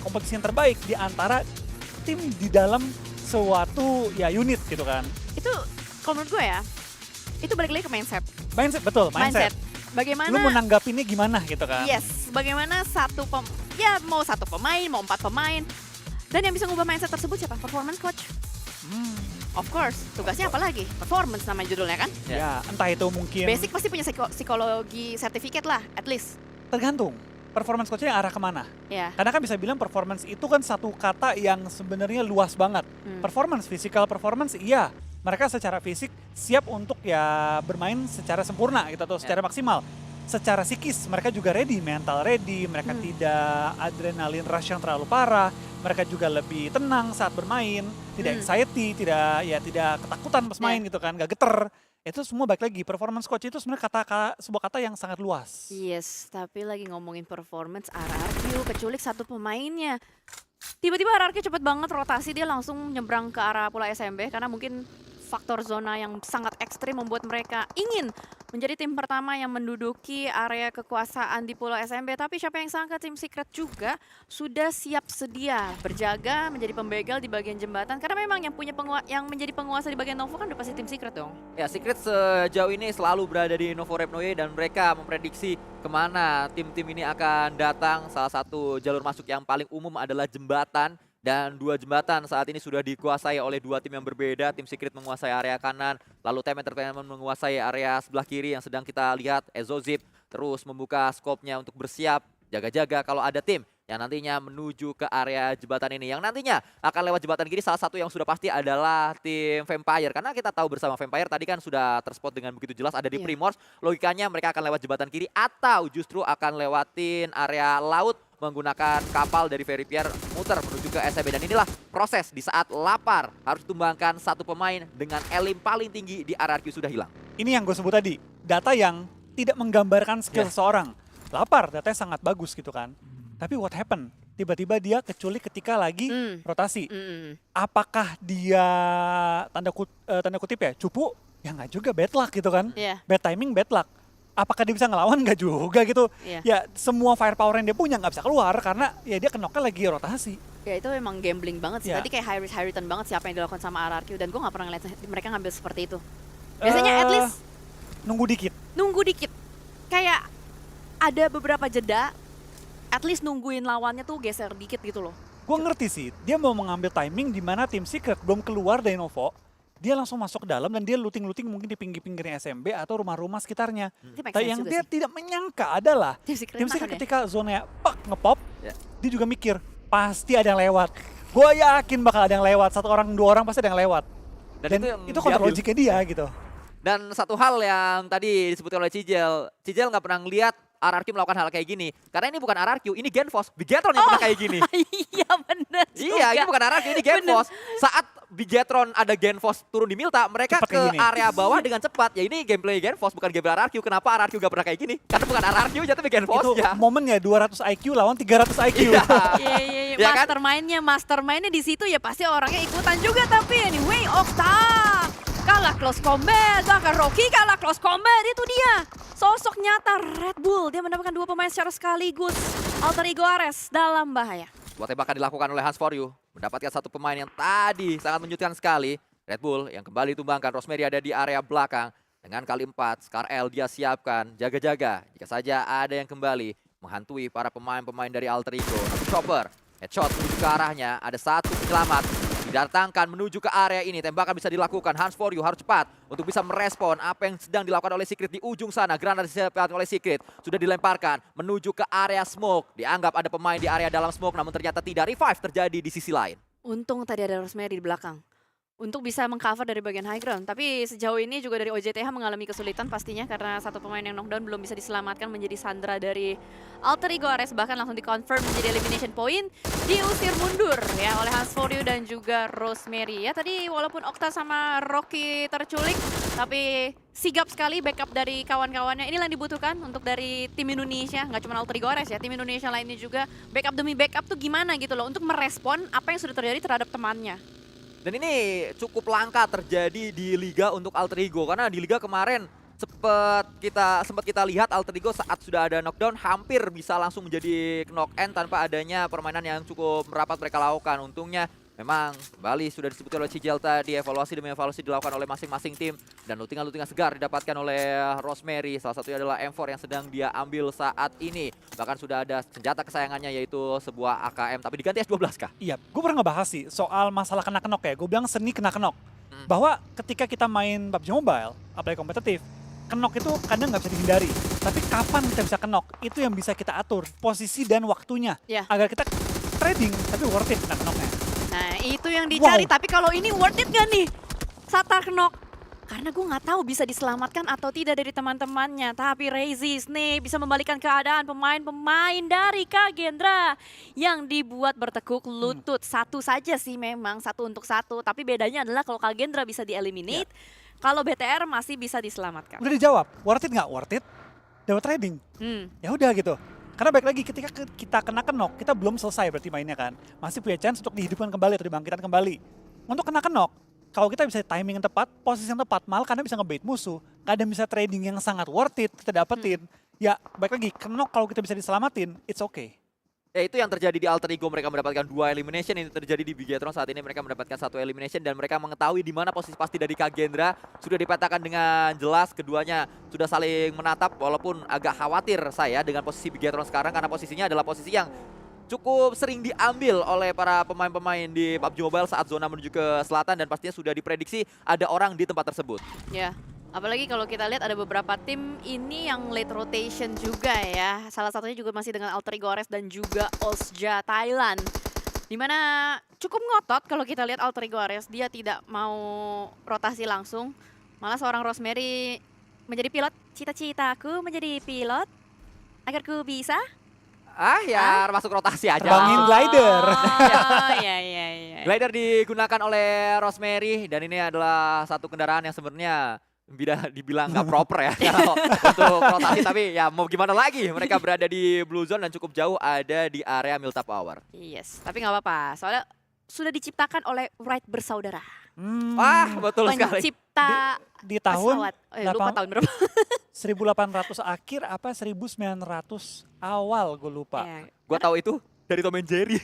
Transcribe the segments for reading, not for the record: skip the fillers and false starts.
kompetisi yang terbaik di antara tim di dalam suatu ya unit gitu kan. Itu kalau menurut gue ya, itu balik lagi ke mindset. Mindset, betul, mindset. Bagaimana? Lu menanggapinya gimana gitu kan? Yes, bagaimana mau satu pemain, mau 4 pemain. Dan yang bisa ngubah mindset tersebut siapa? Performance coach. Of course, tugasnya apa lagi? Performance nama judulnya kan? Ya, entah itu mungkin Basic pasti punya psikologi certificate lah, at least. tergantung performance coachnya arah kemana. Ya. Karena kan bisa bilang performance itu kan satu kata yang sebenarnya luas banget. Performance, physical performance, iya. Mereka secara fisik siap untuk ya bermain secara sempurna gitu atau secara maksimal. Secara psikis mereka juga ready, mental ready, mereka tidak adrenalin rush yang terlalu parah, mereka juga lebih tenang saat bermain, tidak anxiety, tidak ketakutan pas main gitu kan, gak geter. Itu semua baik lagi, performance coach itu sebenarnya sebuah kata yang sangat luas. Yes, tapi lagi ngomongin performance RRQ, keculik satu pemainnya. Tiba-tiba RRQ cepet banget rotasi, dia langsung nyebrang ke arah Pulau SMB karena mungkin faktor zona yang sangat ekstrim membuat mereka ingin menjadi tim pertama yang menduduki area kekuasaan di Pulau SMB. Tapi siapa yang sangka tim Secret juga sudah siap sedia berjaga menjadi pembegal di bagian jembatan. Karena memang yang menjadi penguasa di bagian Novo kan udah pasti tim Secret dong. Ya, Secret sejauh ini selalu berada di Novo Repnoye dan mereka memprediksi kemana tim-tim ini akan datang. Salah satu jalur masuk yang paling umum adalah jembatan. Dan 2 jembatan saat ini sudah dikuasai oleh 2 tim yang berbeda. Tim Secret menguasai area kanan, lalu Team Entertainment menguasai area sebelah kiri yang sedang kita lihat. Exozip terus membuka skopnya untuk bersiap, jaga-jaga kalau ada tim yang nantinya menuju ke area jembatan ini. Yang nantinya akan lewat jembatan kiri, salah satu yang sudah pasti adalah tim Vampire. Karena kita tahu bersama Vampire tadi kan sudah terspot dengan begitu jelas ada di Primors. Logikanya mereka akan lewat jembatan kiri atau justru akan lewatin area laut menggunakan kapal dari Veripier muter menuju ke SMB. Dan inilah proses di saat lapar harus tumbangkan satu pemain dengan elim paling tinggi di RRQ sudah hilang. Ini yang gue sebut tadi, data yang tidak menggambarkan skill seseorang. Lapar, datanya sangat bagus gitu kan. Tapi what happened? Tiba-tiba dia keculik ketika lagi rotasi. Apakah dia tanda kutip ya cupu? Ya nggak juga, bad luck gitu kan. Bad timing, bad luck. Apakah dia bisa ngelawan? Nggak juga gitu. Ya semua firepower yang dia punya nggak bisa keluar karena ya dia kenoknya lagi rotasi. Ya itu memang gambling banget sih. Tadi kayak high risk high return banget siapa yang dilakukan sama RRQ. Dan gue nggak pernah ngeliat mereka ngambil seperti itu. Biasanya at least nunggu dikit. Kayak ada beberapa jeda, at least nungguin lawannya tuh geser dikit gitu loh. Gue ngerti sih, dia mau mengambil timing di mana tim Secret belum keluar dari Novo. Dia langsung masuk ke dalam dan dia looting-looting mungkin di pinggir-pinggirnya SMB atau rumah-rumah sekitarnya. Tapi yang dia tidak menyangka adalah tim Secret ketika zonanya ngepop, dia juga mikir pasti ada yang lewat. Gue yakin bakal ada yang lewat, 1 orang 2 orang pasti ada yang lewat. Dan itu counter logiknya dia gitu. Dan satu hal yang tadi disebutkan oleh Cijel nggak pernah ngeliat RRQ melakukan hal kayak gini. Karena ini bukan RRQ, ini Genfos. Bigetron yang pernah kayak gini. Iya bener juga. Iya, ini bukan RRQ, ini Genfos. Saat Bigetron ada Genfos turun di Milta, mereka cepat ke area bawah dengan cepat. Ya ini gameplay Genfos, bukan gameplay RRQ. Kenapa RRQ gak pernah kayak gini? Karena bukan RRQ, jatuh Genfos itu ya. momennya 200 IQ lawan 300 IQ. Iya. Ya kan? Mastermindnya di situ ya pasti orangnya ikutan juga. Tapi anyway, Okta kalah close combat, bahkan Rocky kalah close combat, itu dia. Sosok nyata Red Bull, dia mendapatkan 2 pemain secara sekaligus. Alter Ego Ares dalam bahaya. Sebuah tembakan dilakukan oleh Hans For You, mendapatkan 1 pemain yang tadi sangat menyudutkan sekali. Red Bull yang kembali tumbangkan, Rosemary ada di area belakang. Dengan kali 4, Scar L dia siapkan, jaga-jaga. Jika saja ada yang kembali menghantui para pemain-pemain dari Alter Ego. Tapi Chopper, headshot menuju ke arahnya, ada 1 penyelamat. Didatangkan menuju ke area ini, tembakan bisa dilakukan. Hans For You harus cepat untuk bisa merespon apa yang sedang dilakukan oleh Secret di ujung sana. Granat disiapkan oleh Secret, sudah dilemparkan menuju ke area smoke. Dianggap ada pemain di area dalam smoke, namun ternyata tidak. Revive terjadi di sisi lain. Untung tadi ada Rosemary di belakang untuk bisa mengcover dari bagian high ground. Tapi sejauh ini juga dari OJTH mengalami kesulitan pastinya karena 1 pemain yang knockdown belum bisa diselamatkan menjadi sandera dari Alter Ego Ares. Bahkan langsung dikonfirm menjadi elimination point, diusir mundur ya oleh Hans For You dan juga Rosemary. Ya tadi walaupun Okta sama Rocky terculik, tapi sigap sekali backup dari kawan-kawannya. Inilah yang dibutuhkan untuk dari tim Indonesia, nggak cuma Alter Ego Ares ya, tim Indonesia lainnya juga backup demi backup tuh gimana gitu loh untuk merespon apa yang sudah terjadi terhadap temannya. Dan ini cukup langka terjadi di Liga untuk Alter Ego. Karena di Liga kemarin sempat kita lihat Alter Ego saat sudah ada knockdown hampir bisa langsung menjadi knock end tanpa adanya permainan yang cukup merapat mereka lakukan. Untungnya memang kembali sudah disebutkan oleh Cigel tadi, evaluasi demi evaluasi dilakukan oleh masing-masing tim. Dan lootingan-lootingan segar didapatkan oleh Rosemary. Salah satunya adalah M4 yang sedang dia ambil saat ini. Bahkan sudah ada senjata kesayangannya yaitu sebuah AKM. Tapi diganti S12 kah? Iya, gue pernah ngebahas sih soal masalah kena-kenok ya. Gue bilang seni kena-kenok. Bahwa ketika kita main PUBG Mobile, apalagi kompetitif, kenok itu kadang nggak bisa dihindari. Tapi kapan kita bisa kenok, itu yang bisa kita atur. Posisi dan waktunya. Ya. Agar kita trading, tapi worth it kena-kenoknya. Nah itu yang dicari, Wow. tapi kalau ini worth it gak nih? Satar knock. Karena gue nggak tahu bisa diselamatkan atau tidak dari teman-temannya. Tapi Razy Snake bisa membalikan keadaan pemain-pemain dari Kagendra yang dibuat bertekuk lutut. Satu saja sih memang, 1 untuk 1. Tapi bedanya adalah kalau Kagendra bisa di-eliminate, kalau BTR masih bisa diselamatkan. Udah dijawab, worth it nggak? Worth it, dapat trading. Ya udah gitu. Karena baik lagi ketika kita kena kenok, kita belum selesai berarti mainnya kan. Masih punya chance untuk dihidupkan kembali atau dibangkitkan kembali. Untuk kena kenok, kalau kita bisa timing yang tepat, posisi yang tepat, malah karena bisa ngebait musuh, kadang bisa trading yang sangat worth it kita dapetin. Ya baik lagi, kenok kalau kita bisa diselamatin, it's okay. Ya itu yang terjadi di Alter Ego, mereka mendapatkan 2 elimination. Ini terjadi di Bigetron saat ini mereka mendapatkan 1 elimination. Dan mereka mengetahui di mana posisi pasti dari Kagendra. Sudah dipetakan dengan jelas, keduanya sudah saling menatap. Walaupun agak khawatir saya dengan posisi Bigetron sekarang. Karena posisinya adalah posisi yang cukup sering diambil oleh para pemain-pemain di PUBG Mobile saat zona menuju ke selatan. Dan pastinya sudah diprediksi ada orang di tempat tersebut. Ya, apalagi kalau kita lihat ada beberapa tim ini yang late rotation juga ya. Salah satunya juga masih dengan Alter Ego Ares dan juga Osja Thailand. Dimana cukup ngotot kalau kita lihat Alter Ego Ares, dia tidak mau rotasi langsung. Malah seorang Rosemary menjadi pilot. Cita-citaku menjadi pilot agar ku bisa. Masuk rotasi aja. Terbangin glider. Oh, iya. Glider digunakan oleh Rosemary. Dan ini adalah satu kendaraan yang sebenarnya dibilang nggak proper ya kalau untuk rotasi, tapi ya mau gimana lagi, mereka berada di blue zone dan cukup jauh ada di area Milta Power. Yes, tapi nggak apa-apa, soalnya sudah diciptakan oleh Wright bersaudara. Betul sekali. Pencipta Di tahun pesawat. Lupa tahun berapa. 1800 akhir apa 1900 awal, gue lupa. Ya. Gua tahu itu dari Tom and Jerry.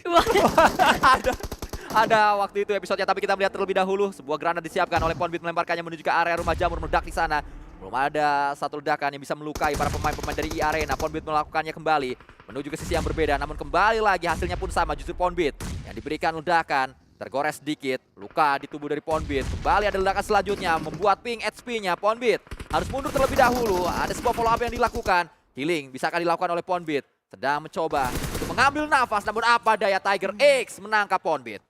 Ada waktu itu episodenya, tapi kita melihat terlebih dahulu sebuah granat disiapkan oleh Ponbit melemparkannya menuju ke area rumah jamur, meledak di sana. Belum ada satu ledakan yang bisa melukai para pemain-pemain dari E-Arena. Ponbit melakukannya kembali menuju ke sisi yang berbeda, namun kembali lagi hasilnya pun sama, justru Ponbit yang diberikan ledakan. Tergores sedikit, luka di tubuh dari Ponbit. Kembali ada ledakan selanjutnya, membuat ping HP-nya. Ponbit harus mundur terlebih dahulu. Ada sebuah follow up yang dilakukan. Healing bisakah dilakukan oleh Ponbit? Sedang mencoba untuk mengambil nafas, namun apa daya, Tiger X menangkap Ponbit.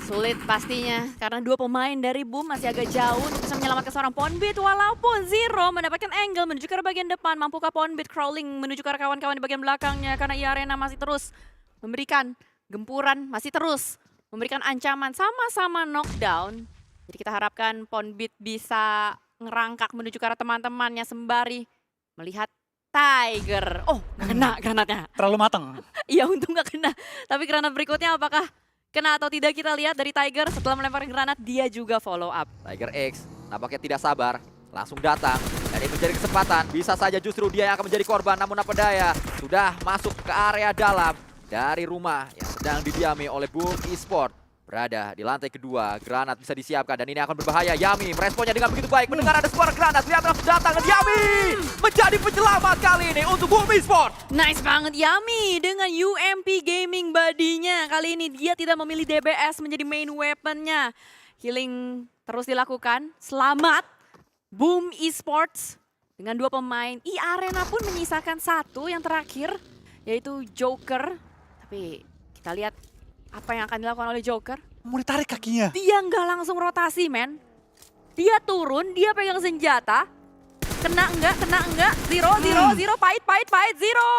Sulit pastinya, karena 2 pemain dari Boom masih agak jauh untuk bisa menyelamatkan seorang Ponbit. Walaupun Zero mendapatkan angle menuju ke arah bagian depan. Mampukah Ponbit crawling menuju ke arah kawan-kawan di bagian belakangnya? Karena E-Arena masih terus memberikan gempuran, masih terus memberikan ancaman, sama-sama knockdown. Jadi kita harapkan Ponbit bisa ngerangkak menuju ke arah teman-temannya sembari melihat Tiger. Oh, nggak kena granatnya. Terlalu matang. Iya, untung nggak kena. Tapi granat berikutnya apakah kena atau tidak, kita lihat dari Tiger. Setelah melempar granat, dia juga follow up. Tiger X nampaknya tidak sabar, langsung datang. Dan ini menjadi kesempatan, bisa saja justru dia yang akan menjadi korban. Namun apa daya, sudah masuk ke area dalam dari rumah yang sedang didiami oleh Boom Esport. Berada di lantai kedua, granat bisa disiapkan dan ini akan berbahaya. Yami meresponnya dengan begitu baik, mendengar ada suara granat, lihat langsung datang dan Yami menjadi penyelamat kali ini untuk Boom Esport. Nice banget Yami dengan UMP Gaming badinya. Kali ini dia tidak memilih DBS menjadi main weaponnya. Healing terus dilakukan. Selamat Boom Esports dengan 2 pemain. E-Arena pun menyisakan 1 yang terakhir, yaitu Joker. Tapi kita lihat apa yang akan dilakukan oleh Joker. Mau ditarik kakinya. Dia nggak langsung rotasi, men. Dia turun, dia pegang senjata. Kena enggak, Zero, pahit, Zero.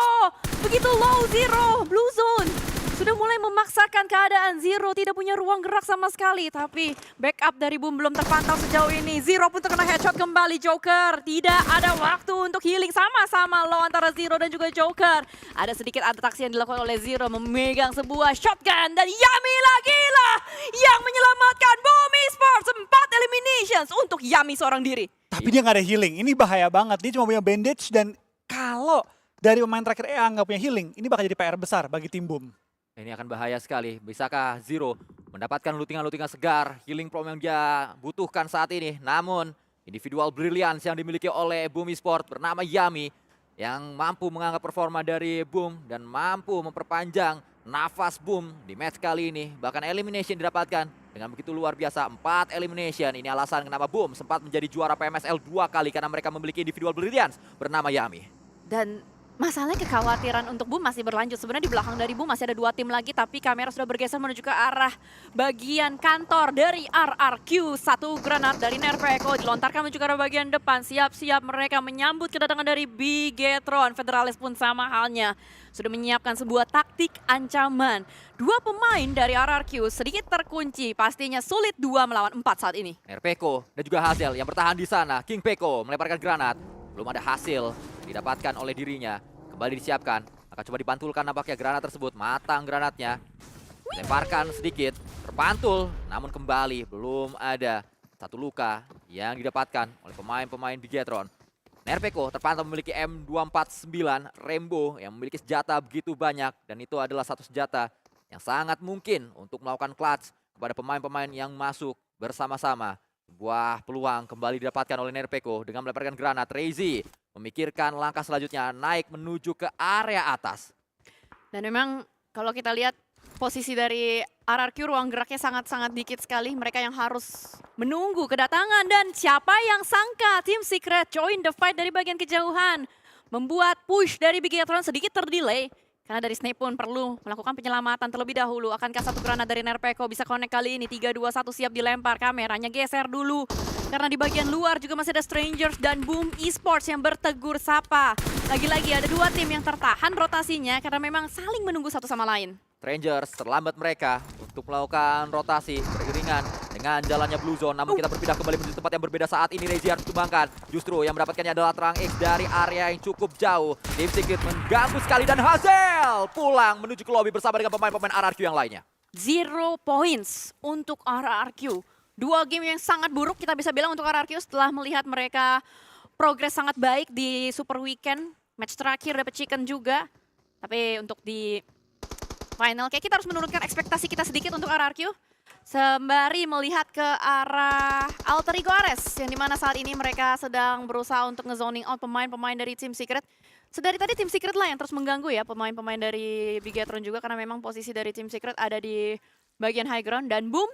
Begitu low, Zero, blue zone. Sudah mulai memaksakan keadaan, Zero tidak punya ruang gerak sama sekali. Tapi backup dari Boom belum terpantau sejauh ini. Zero pun terkena headshot kembali, Joker. Tidak ada waktu untuk healing, sama-sama low antara Zero dan juga Joker. Ada sedikit atraksi yang dilakukan oleh Zero, memegang sebuah shotgun. Dan Yami lagi lah yang menyelamatkan Boom Esports. 4 eliminations untuk Yami seorang diri. Tapi dia nggak ada healing. Ini bahaya banget. Dia cuma punya bandage dan kalau dari pemain terakhir EA nggak punya healing, ini bakal jadi PR besar bagi tim Boom. Ini akan bahaya sekali. Bisakah Zero mendapatkan lootingan-lootingan segar, healing problem yang dia butuhkan saat ini. Namun, individual brilliance yang dimiliki oleh Boom Esports bernama Yami yang mampu mengangkat performa dari Boom dan mampu memperpanjang nafas Boom di match kali ini. Bahkan elimination didapatkan dengan begitu luar biasa, 4 elimination. Ini alasan kenapa Boom sempat menjadi juara PMSL 2 kali karena mereka memiliki individual brilliance bernama Yami. Dan masalahnya kekhawatiran untuk Boom masih berlanjut. Sebenarnya di belakang dari Boom masih ada 2 tim lagi, tapi kamera sudah bergeser menuju ke arah bagian kantor dari RRQ. 1 granat dari Nerpeko dilontarkan menuju ke arah bagian depan. Siap-siap mereka menyambut kedatangan dari Bigetron. Federalis pun sama halnya sudah menyiapkan sebuah taktik ancaman. 2 pemain dari RRQ sedikit terkunci, pastinya sulit 2 melawan 4 saat ini. Nerpeko dan juga Hazel yang bertahan di sana. King Peko melemparkan granat. Belum ada hasil didapatkan oleh dirinya. Kembali disiapkan. Akan coba dipantulkan nampaknya granat tersebut. Matang granatnya. Lemparkan sedikit. Terpantul. Namun kembali belum ada 1 luka yang didapatkan oleh pemain-pemain Bigetron. Nerpeko terpantau memiliki M249 Rainbow yang memiliki senjata begitu banyak. Dan itu adalah satu senjata yang sangat mungkin untuk melakukan clutch kepada pemain-pemain yang masuk bersama-sama. Sebuah peluang kembali didapatkan oleh Nerpeko dengan melemparkan granat. Reizi memikirkan langkah selanjutnya naik menuju ke area atas. Dan memang kalau kita lihat posisi dari RRQ ruang geraknya sangat-sangat dikit sekali. Mereka yang harus menunggu kedatangan dan siapa yang sangka Team Secret join the fight dari bagian kejauhan. Membuat push dari Bigetron sedikit terdelay. Karena dari Snape pun perlu melakukan penyelamatan terlebih dahulu. Akankah 1 granat dari Nerpeko bisa connect kali ini? 3, 2, 1 siap dilempar. Kameranya geser dulu. Karena di bagian luar juga masih ada Strangers dan Boom Esports yang bertegur sapa. Lagi-lagi ada 2 tim yang tertahan rotasinya karena memang saling menunggu satu sama lain. Rangers terlambat mereka untuk melakukan rotasi beriringan dengan jalannya Blue Zone. Namun kita berpindah kembali menuju tempat yang berbeda saat ini. Reizi harus dikembangkan. Justru yang mendapatkannya adalah Terang X dari area yang cukup jauh. Tim Secret mengganggu sekali dan Hazel pulang menuju ke lobby bersama dengan pemain-pemain RRQ yang lainnya. 0 points untuk RRQ. 2 game yang sangat buruk kita bisa bilang untuk RRQ setelah melihat mereka progres sangat baik di Super Weekend. Match terakhir dapat chicken juga. Tapi untuk di final kayak kita harus menurunkan ekspektasi kita sedikit untuk RRQ. Sembari melihat ke arah Alter Ego Ares yang dimana saat ini mereka sedang berusaha untuk ngezoning out pemain-pemain dari Team Secret. Sedari tadi Team Secret lah yang terus mengganggu ya pemain-pemain dari Bigetron juga karena memang posisi dari Team Secret ada di bagian high ground dan Boom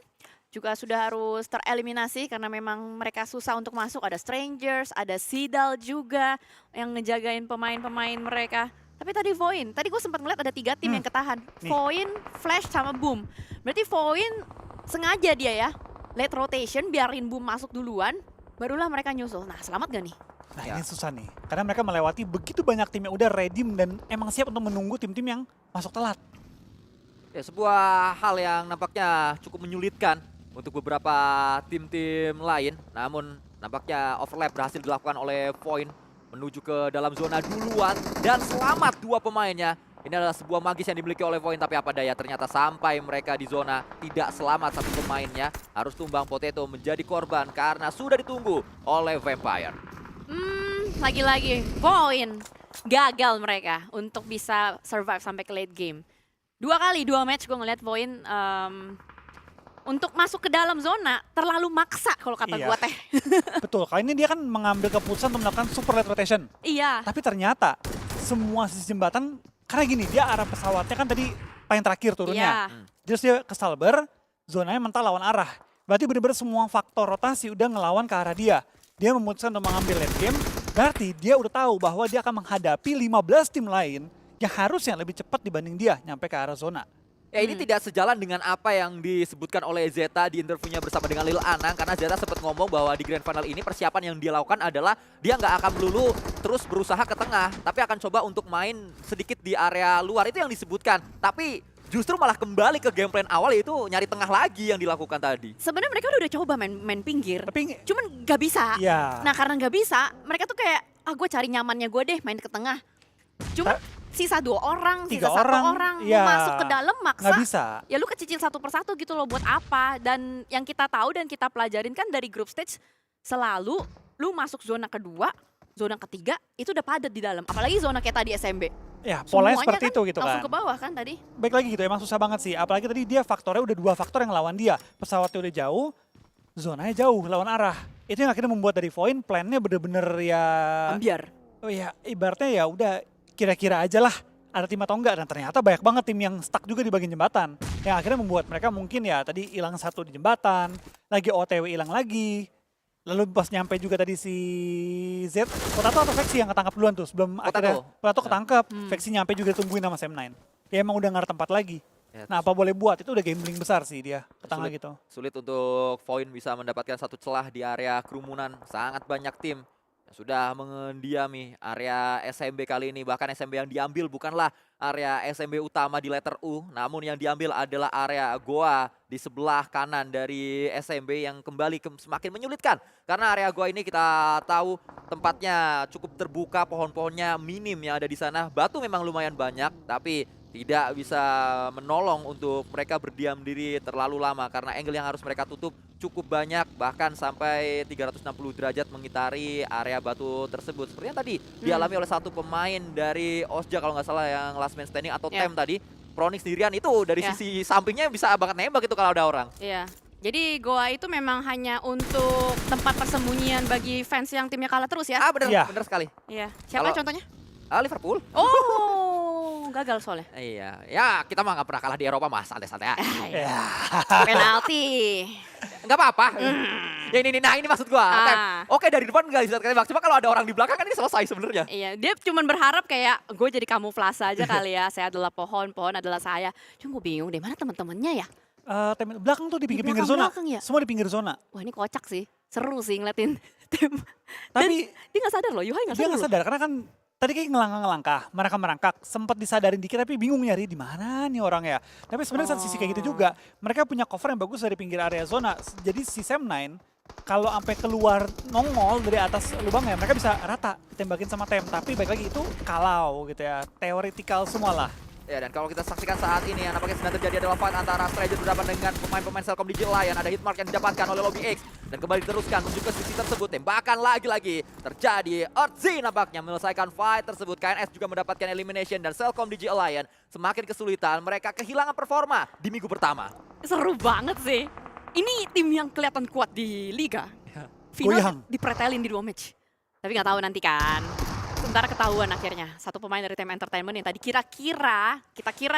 juga sudah harus tereliminasi karena memang mereka susah untuk masuk. Ada Strangers, ada Sidal juga yang ngejagain pemain-pemain mereka. Tapi tadi Voin, tadi gue sempat melihat ada 3 tim yang ketahan. Voin, Flash, sama Boom. Berarti Voin sengaja dia ya, late rotation biarin Boom masuk duluan, barulah mereka nyusul. Nah selamat gak nih? Nah ini susah nih, karena mereka melewati begitu banyak tim yang udah ready dan emang siap untuk menunggu tim-tim yang masuk telat. Ya, sebuah hal yang nampaknya cukup menyulitkan untuk beberapa tim-tim lain. Namun nampaknya overlap berhasil dilakukan oleh Voin menuju ke dalam zona duluan dan selamat 2 pemainnya. Ini adalah sebuah magis yang dimiliki oleh Voin, tapi apa daya ternyata sampai mereka di zona tidak selamat 1 pemainnya. Harus tumbang Potato menjadi korban karena sudah ditunggu oleh Vampire. Lagi-lagi Voin gagal mereka untuk bisa survive sampai ke late game. 2 kali 2 match gue ngeliat Voin untuk masuk ke dalam zona terlalu maksa kalau kata Iya. gue teh. Betul, kali ini dia kan mengambil keputusan untuk melakukan super late rotation. Iya. Tapi ternyata semua sisi jembatan, karena gini, dia arah pesawatnya kan tadi paling terakhir turunnya. Iya. Terus dia ke Salber, zonanya mental lawan arah. Berarti benar-benar semua faktor rotasi udah ngelawan ke arah dia. Dia memutuskan untuk mengambil late game, berarti dia udah tahu bahwa dia akan menghadapi 15 tim lain yang harusnya lebih cepat dibanding dia nyampe ke arah zona. Ya ini tidak sejalan dengan apa yang disebutkan oleh Zeta di interviewnya bersama dengan Lil Anang. Karena Zeta sempat ngomong bahwa di Grand Final ini persiapan yang dia lakukan adalah dia nggak akan melulu terus berusaha ke tengah. Tapi akan coba untuk main sedikit di area luar, itu yang disebutkan. Tapi justru malah kembali ke game plan awal, yaitu nyari tengah lagi yang dilakukan tadi. Sebenarnya mereka udah coba main pinggir, Tapi cuman gak bisa. ya, Nah karena gak bisa, mereka tuh kayak, gue cari nyamannya gue deh main ke tengah. Cuma sisa 2 orang, 3 sisa 1 orang, ya, mau masuk ke dalam maksa. nggak bisa. Ya lu kecicil 1 persatu gitu loh, buat apa? Dan yang kita tahu dan kita pelajarin kan dari group stage selalu lu masuk zona kedua, zona ketiga, itu udah padat di dalam. Apalagi zona kayak tadi SMB. Ya, polanya Semuanya seperti kan itu gitu langsung kan. ke bawah kan tadi. Baik lagi gitu, emang susah banget sih. Apalagi tadi dia faktornya udah 2 faktor yang lawan dia. Pesawatnya udah jauh, zonanya jauh lawan arah. Itu yang akhirnya membuat dari Void plannya bener-bener ya... Ambiar. Oh ya, ibaratnya ya udah kira-kira aja lah ada tim atau enggak. Dan ternyata banyak banget tim yang stuck juga di bagian jembatan. Yang akhirnya membuat mereka mungkin ya tadi hilang satu di jembatan, lagi OTW hilang lagi. Lalu pas nyampe juga tadi si Z, Potato atau Vexi yang ketangkap duluan tuh sebelum akhirnya Potato ketangkap. Vexi nyampe juga ditungguin sama Sam9. Ya emang udah nggak ada tempat lagi. Ya, Nah apa boleh buat, itu udah gambling besar sih dia ke tengah Sulit. gitu. Sulit untuk Void bisa mendapatkan satu celah di area kerumunan. Sangat banyak tim yang sudah mendiami area SMB kali ini. Bahkan SMB yang diambil bukanlah area SMB utama di letter U, namun yang diambil adalah area Goa di sebelah kanan dari SMB yang kembali semakin menyulitkan. Karena area Goa ini kita tahu tempatnya cukup terbuka, pohon-pohonnya minim yang ada di sana. Batu memang lumayan banyak, tapi tidak bisa menolong untuk mereka berdiam diri terlalu lama karena angle yang harus mereka tutup cukup banyak, bahkan sampai 360 derajat mengitari area batu tersebut. Seperti yang tadi dialami oleh satu pemain dari Osja kalau nggak salah yang last man standing atau Tem tadi. Pronix sendirian itu dari sisi sampingnya bisa banget nembak itu kalau ada orang. Iya. Jadi Goa itu memang hanya untuk tempat persembunyian bagi fans yang timnya kalah terus ya? Ah bener, Iya. bener sekali. Iya. Siapa Kalau- contohnya? Liverpool. Oh, gagal soalnya. Iya, ya kita mah nggak pernah kalah di Eropa mah santai-santai aja. Ya. Penalti. Nggak apa-apa. Ya ini maksud gua. Tem. Ah. Oke dari depan nggak bisa tembak, cuma kalau ada orang di belakang kan ini selesai sebenarnya. Iya, dia cuma berharap kayak gue jadi kamuflase aja kali ya. Saya adalah pohon, pohon adalah saya. Cuma gue bingung deh mana teman-temannya ya. Belakang tuh di pinggir-pinggir zona. belakang-belakang ya? Semua di pinggir zona. Wah ini kocak sih. Seru sih ngeliatin tim. Tapi Dia nggak sadar loh, Yuhai nggak dia sadar nggak loh. sadar karena kan tadi kayak ngelangkah-ngelangkah, merangkak, sempat disadarin dikit tapi bingung nyari di mana nih orang ya. Tapi sebenarnya satu sisi kayak gitu juga, mereka punya cover yang bagus dari pinggir area zona. Jadi si Sam9 kalau sampai keluar nongol dari atas lubangnya, mereka bisa rata tembakin sama Tem. Tapi baik lagi itu kalau gitu ya, teoretikal semua lah. Ya dan kalau kita saksikan saat ini yang nampaknya sedang terjadi adalah fight antara Stranger berhadapan dengan pemain-pemain Selcom Digital Lion. Ada hitmark yang didapatkan oleh Lobby X dan kembali diteruskan menuju ke sisi tersebut. Tembakan lagi-lagi terjadi. Earthzy nampaknya menyelesaikan fight tersebut. KNS juga mendapatkan elimination dan Selcom Digital Lion semakin kesulitan. Mereka kehilangan performa di minggu pertama. Seru banget sih. Ini tim yang kelihatan kuat di Liga. Goyang. Final dipretelin di 2 match. Tapi nggak tahu nanti kan. Sebentar ketahuan akhirnya. Satu pemain dari Team Entertainment yang tadi kita kira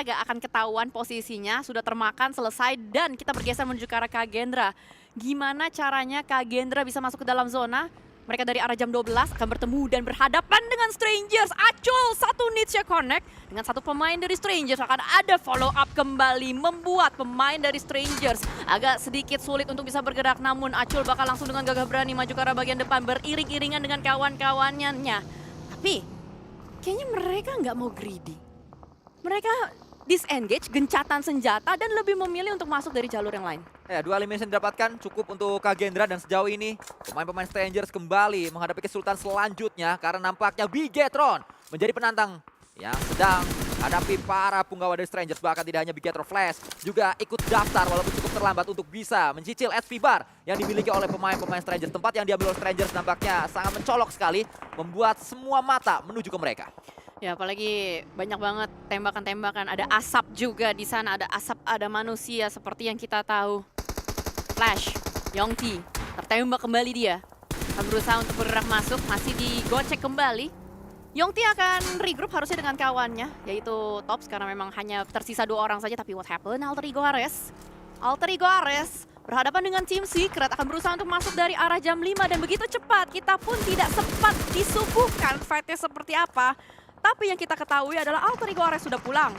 gak akan ketahuan posisinya. Sudah termakan, selesai, dan kita bergeser menuju ke arah Kagendra. Gimana caranya Kagendra bisa masuk ke dalam zona? Mereka dari arah jam 12 akan bertemu dan berhadapan dengan Strangers. Acul, satu Nietzsche connect dengan satu pemain dari Strangers. Akan ada follow up kembali, membuat pemain dari Strangers agak sedikit sulit untuk bisa bergerak. Namun Acul bakal langsung dengan gagah berani maju ke arah bagian depan, beriring-iringan dengan kawan-kawannya. Tapi kayaknya mereka nggak mau greedy. Mereka disengage, gencatan senjata, dan lebih memilih untuk masuk dari jalur yang lain. Ya, 2 elimination didapatkan cukup untuk Kagendra dan sejauh ini pemain-pemain Strangers kembali menghadapi kesulitan selanjutnya karena nampaknya Bigetron menjadi penantang yang sedang hadapi para punggawa dari Strangers. Bahkan tidak hanya Bigetron, Flash juga ikut daftar walaupun cukup terlambat untuk bisa mencicil SP bar yang dimiliki oleh pemain-pemain Strangers. Tempat yang diambil oleh Strangers nampaknya sangat mencolok sekali, membuat semua mata menuju ke mereka. Ya apalagi banyak banget tembakan-tembakan, ada asap juga di sana, ada asap, ada manusia seperti yang kita tahu. Flash, Yongti, tertembak kembali dia. Akan berusaha untuk bergerak masuk, masih digocek kembali. Yongti akan regroup harusnya dengan kawannya, yaitu Tops karena memang hanya tersisa 2 orang saja. Tapi what happened? Alter Ego Ares. Alter Ego Ares berhadapan dengan Team Secret akan berusaha untuk masuk dari arah jam 5 dan begitu cepat. Kita pun tidak sempat disuguhkan fight-nya seperti apa. Tapi yang kita ketahui adalah Alter Ego Ares sudah pulang.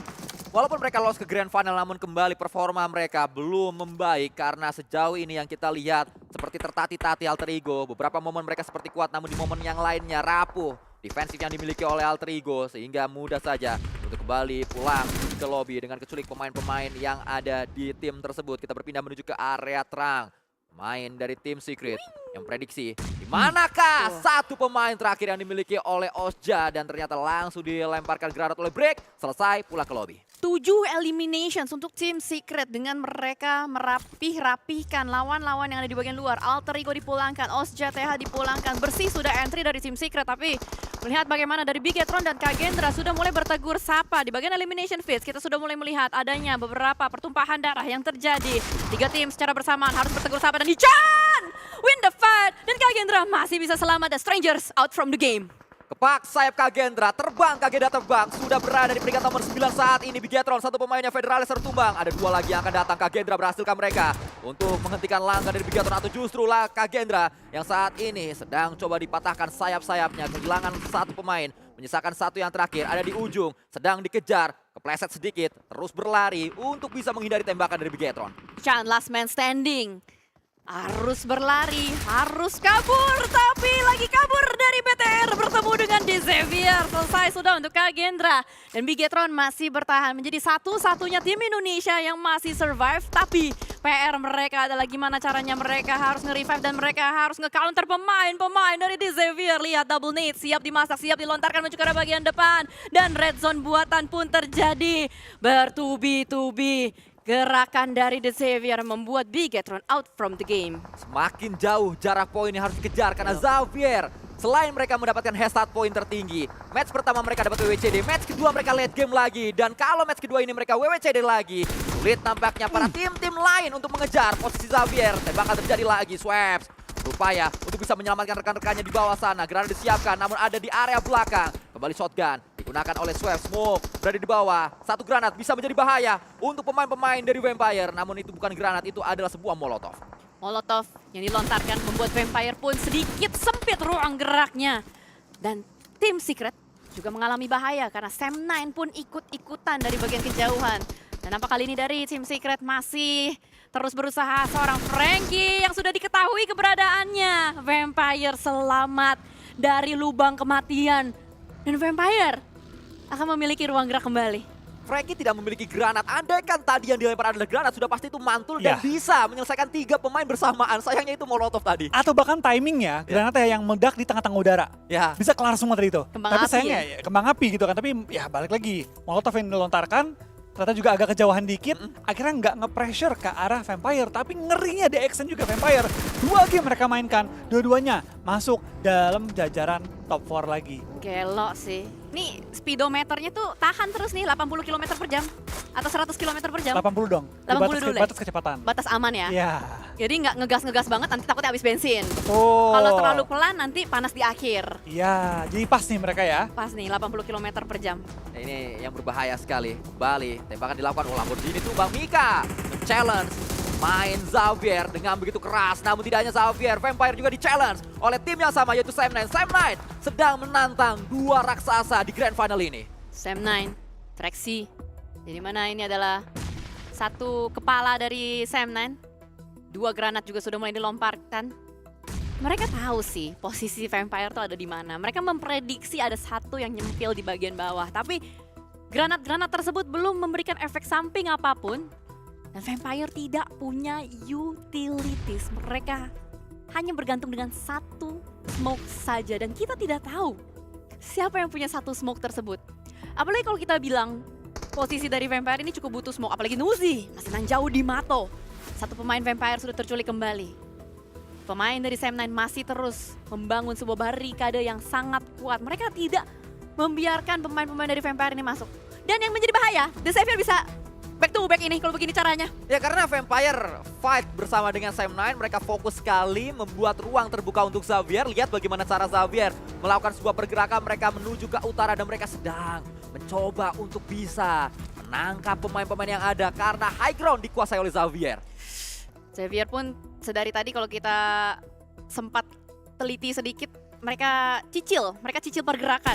Walaupun mereka lolos ke Grand Final, namun kembali performa mereka belum membaik karena sejauh ini yang kita lihat seperti tertati-tati Alter Ego. Beberapa momen mereka seperti kuat, namun di momen yang lainnya rapuh defensif yang dimiliki oleh Alter Ego sehingga mudah saja untuk kembali pulang ke lobby dengan keculik pemain-pemain yang ada di tim tersebut. Kita berpindah menuju ke area terang. Pemain dari tim Secret yang prediksi di manakah satu pemain terakhir yang dimiliki oleh Osja, dan ternyata langsung dilemparkan granat oleh Break, selesai pula ke lobby. 7 eliminations untuk tim Secret dengan mereka merapih-rapihkan lawan-lawan yang ada di bagian luar. Alter Ego dipulangkan, Osja TH dipulangkan. Bersih sudah entry dari tim Secret, tapi melihat bagaimana dari Bigetron dan Kagendra sudah mulai bertegur sapa. Di bagian elimination phase kita sudah mulai melihat adanya beberapa pertumpahan darah yang terjadi. 3 tim secara bersamaan harus bertegur sapa dan Dichan win the fight. Dan Kagendra masih bisa selamat dan Strangers out from the game. Kepak sayap Kagendra, terbang, Kagendra terbang. Sudah berada di peringkat nomor 9 saat ini Bigetron. Satu pemainnya Federalis tertumbang. Ada 2 lagi yang akan datang. Kagendra berhasilkan mereka untuk menghentikan langkah dari Bigetron, atau justru lah Kagendra yang saat ini sedang coba dipatahkan sayap-sayapnya. Kehilangan satu pemain, menyisakan satu yang terakhir. Ada di ujung, sedang dikejar. Kepleset sedikit, terus berlari untuk bisa menghindari tembakan dari Bigetron. Chan last man standing. Harus berlari, harus kabur, tapi lagi kabur dari BTR bertemu dengan Xavier. Selesai sudah untuk Kagendra. Dan Bigetron masih bertahan menjadi satu-satunya tim Indonesia yang masih survive. Tapi PR mereka adalah gimana caranya mereka harus nge-revive dan mereka harus nge-counter pemain-pemain dari Xavier. Lihat double nade, siap dimasak, siap dilontarkan menuju ke arah bagian depan. Dan red zone buatan pun terjadi. Bertubi-tubi. Gerakan dari Xavier membuat Bigetron out from the game. Semakin jauh jarak poin yang harus dikejar karena Xavier, selain mereka mendapatkan headstart poin tertinggi, match pertama mereka dapat WWCD, match kedua mereka late game lagi, dan kalau match kedua ini mereka WWCD lagi, sulit nampaknya para tim-tim lain untuk mengejar posisi Xavier. Tembakan terjadi lagi, Swaps berupaya untuk bisa menyelamatkan rekan-rekannya di bawah sana. Granat disiapkan namun ada di area belakang. Kembali shotgun digunakan oleh Swaps. Smoke berada di bawah. Satu granat bisa menjadi bahaya untuk pemain-pemain dari Vampire. Namun itu bukan granat, itu adalah sebuah molotov. Molotov yang dilontarkan membuat Vampire pun sedikit sempit ruang geraknya. Dan tim Secret juga mengalami bahaya karena Sam9 pun ikut-ikutan dari bagian kejauhan. Dan apa kali ini dari tim Secret masih terus berusaha, seorang Frankie yang sudah diketahui keberadaannya. Vampire selamat dari lubang kematian. Dan Vampire akan memiliki ruang gerak kembali. Frankie tidak memiliki granat. Andaikan tadi yang dilempar adalah granat, sudah pasti itu mantul dan bisa menyelesaikan 3 pemain bersamaan. Sayangnya itu molotov tadi. Atau bahkan timingnya, granatnya yang meledak di tengah-tengah udara. Ya. Bisa kelar semua tadi itu. Kembang Tapi api sayangnya ya, kembang api gitu kan. Tapi ya balik lagi, molotov yang dilontarkan ternyata juga agak kejauhan dikit, akhirnya nggak nge-pressure ke arah Vampire. Tapi ngerinya di action juga Vampire. 2 game mereka mainkan, dua-duanya masuk dalam jajaran top 4 lagi. Gelo sih. Nih speedometernya tuh tahan terus nih 80 km per jam atau 100 km per jam. 80 dong, 80 dulu ya? batas kecepatan. Batas aman ya. Iya. Jadi nggak ngegas-ngegas banget, nanti takutnya habis bensin. Oh. Kalau terlalu pelan nanti panas di akhir. Iya, jadi pas nih mereka ya. Pas nih 80 km per jam. Nah, ini yang berbahaya sekali. Kembali tembakan dilakukan oleh Lamborghini tuh Bang Mika. Challenge main Xavier dengan begitu keras. Namun tidak hanya Xavier, Vampire juga di-challenge oleh tim yang sama yaitu Sam9. Sam9 sedang menantang 2 raksasa di Grand Final ini. Sam9, Trexy. Jadi mana ini adalah satu kepala dari Sam9. 2 granat juga sudah mulai dilomparkan. Mereka tahu sih posisi Vampire tuh ada di mana. Mereka memprediksi ada satu yang nyempil di bagian bawah. Tapi granat-granat tersebut belum memberikan efek samping apapun. Dan Vampire tidak punya utilities. Mereka hanya bergantung dengan satu smoke saja. Dan kita tidak tahu siapa yang punya satu smoke tersebut. Apalagi kalau kita bilang posisi dari Vampire ini cukup butuh smoke. Apalagi Nuzi masih nang jauh di Mato. Satu pemain Vampire sudah terculik kembali. Pemain dari Sam9 masih terus membangun sebuah barikade yang sangat kuat. Mereka tidak membiarkan pemain-pemain dari Vampire ini masuk. Dan yang menjadi bahaya, Xavier bisa back to back ini kalau begini caranya. Ya karena Vampire fight bersama dengan Sam9, mereka fokus sekali membuat ruang terbuka untuk Xavier. Lihat bagaimana cara Xavier melakukan sebuah pergerakan, mereka menuju ke utara dan mereka sedang mencoba untuk bisa menangkap pemain-pemain yang ada karena high ground dikuasai oleh Xavier. Xavier pun sedari tadi kalau kita sempat teliti sedikit, mereka cicil pergerakan.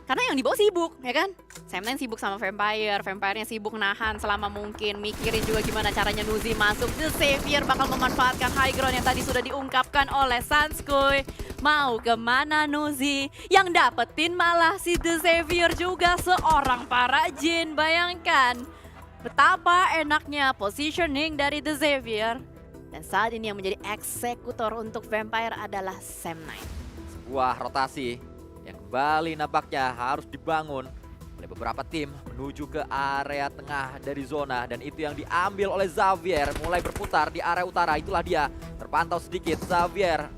Karena yang di bawah sibuk, ya kan? Sam9 sibuk sama Vampire, Vampire-nya sibuk nahan selama mungkin, mikirin juga gimana caranya Nuzi masuk. The Xavier bakal memanfaatkan high ground yang tadi sudah diungkapkan oleh Sanskoy. Mau kemana Nuzi? Yang dapetin malah si The Xavier juga seorang para Jin. Bayangkan betapa enaknya positioning dari The Xavier. Dan saat ini yang menjadi eksekutor untuk Vampire adalah Sam9. Sebuah rotasi yang kembali nampaknya harus dibangun oleh beberapa tim menuju ke area tengah dari zona. Dan itu yang diambil oleh Xavier, mulai berputar di area utara. Itulah dia, terpantau sedikit Xavier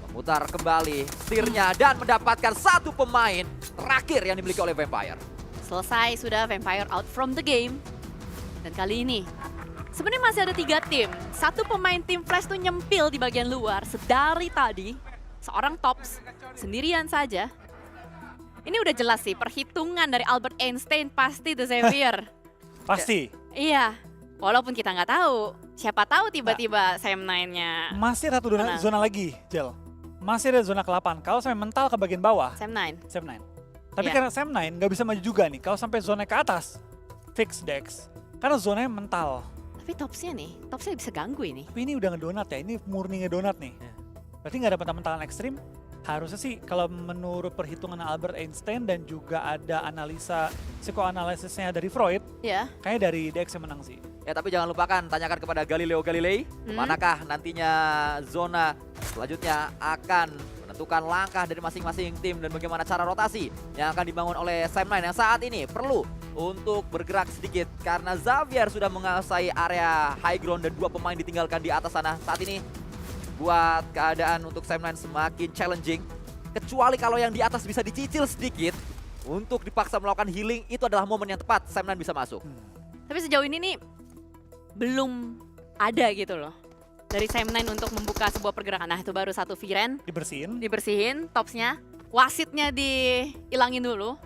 memutar kembali setirnya dan mendapatkan satu pemain terakhir yang dimiliki oleh Vampire. Selesai sudah Vampire out from the game. Dan kali ini sebenarnya masih ada 3 tim. Satu pemain tim Flash tuh nyempil di bagian luar sedari tadi. Seorang Tops sendirian saja. Ini udah jelas sih perhitungan dari Albert Einstein pasti The Xavier. Pasti. Iya. Walaupun kita nggak tahu. Siapa tahu tiba-tiba Sam9-nya Masih ada satu Menang. zona lagi, Jel. Masih ada zona ke-8. Kalau sampai mental ke bagian bawah, Sam9. Sam9. Tapi Iya. karena Sam9 nggak bisa maju juga nih. Kalau sampai zona ke atas, fix Dex. Karena zonanya mental. Tapi Topsnya bisa ganggu ini. Tapi ini udah ngedonat ya, ini murni ngedonat nih. Ya. Berarti nggak ada mental-mentalan ekstrim. Harusnya sih kalau menurut perhitungan Albert Einstein dan juga ada analisa psikoanalisisnya dari Freud, Ya. kayaknya dari Dex yang menang sih. Ya tapi jangan lupakan tanyakan kepada Galileo Galilei, manakah nantinya zona selanjutnya akan menentukan langkah dari masing-masing tim dan bagaimana cara rotasi yang akan dibangun oleh Sam9 yang saat ini perlu untuk bergerak sedikit karena Xavier sudah menguasai area high ground dan 2 pemain ditinggalkan di atas sana. Saat ini buat keadaan untuk Sam9 semakin challenging, kecuali kalau yang di atas bisa dicicil sedikit untuk dipaksa melakukan healing, itu adalah momen yang tepat Sam9 bisa masuk. Tapi sejauh ini nih belum ada gitu loh dari Sam9 untuk membuka sebuah pergerakan. Nah itu baru satu Viren dibersihin, Topsnya, wasitnya dihilangin dulu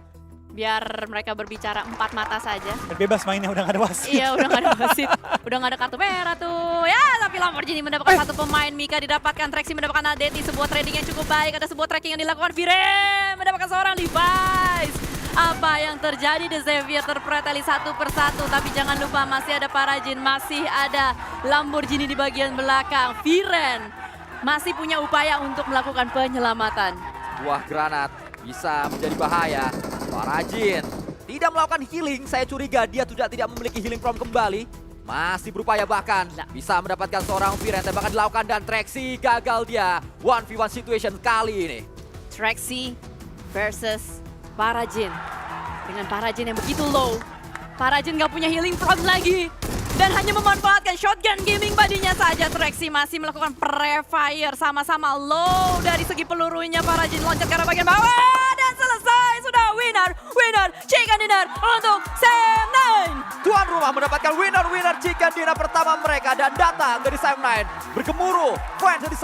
biar mereka berbicara 4 mata saja. Dan bebas mainnya udah nggak ada wasit. Iya udah gak ada wasit, udah gak ada kartu merah tuh. Ya tapi Lamborghini mendapatkan satu pemain, Mika didapatkan, Trexy mendapatkan Adeti. Sebuah trading yang cukup baik, ada sebuah tracking yang dilakukan. Viren mendapatkan seorang device. Apa yang terjadi The Xavier terpreteli satu persatu. Tapi jangan lupa masih ada Parajin, masih ada Lamborghini di bagian belakang. Viren masih punya upaya untuk melakukan penyelamatan. Buah granat bisa menjadi bahaya. Parajin tidak melakukan healing, saya curiga dia tidak memiliki healing from kembali. Masih berupaya bahkan bisa mendapatkan seorang Viren, tembakan dilakukan dan Trexy gagal dia. 1v1 situation kali ini. Trexy versus Parajin. Dengan Parajin yang begitu low. Parajin gak punya healing from lagi. Dan hanya memanfaatkan shotgun gaming badinya saja. Trexy masih melakukan pre-fire. Sama-sama low dari segi pelurunya. Parajin loncat ke arah bagian bawah. Dan selesai. Sudah winner chicken dinner untuk Sam9. Tuan rumah mendapatkan winner chicken dinner pertama mereka dan datang dari Sam9 bergemuruh poin dari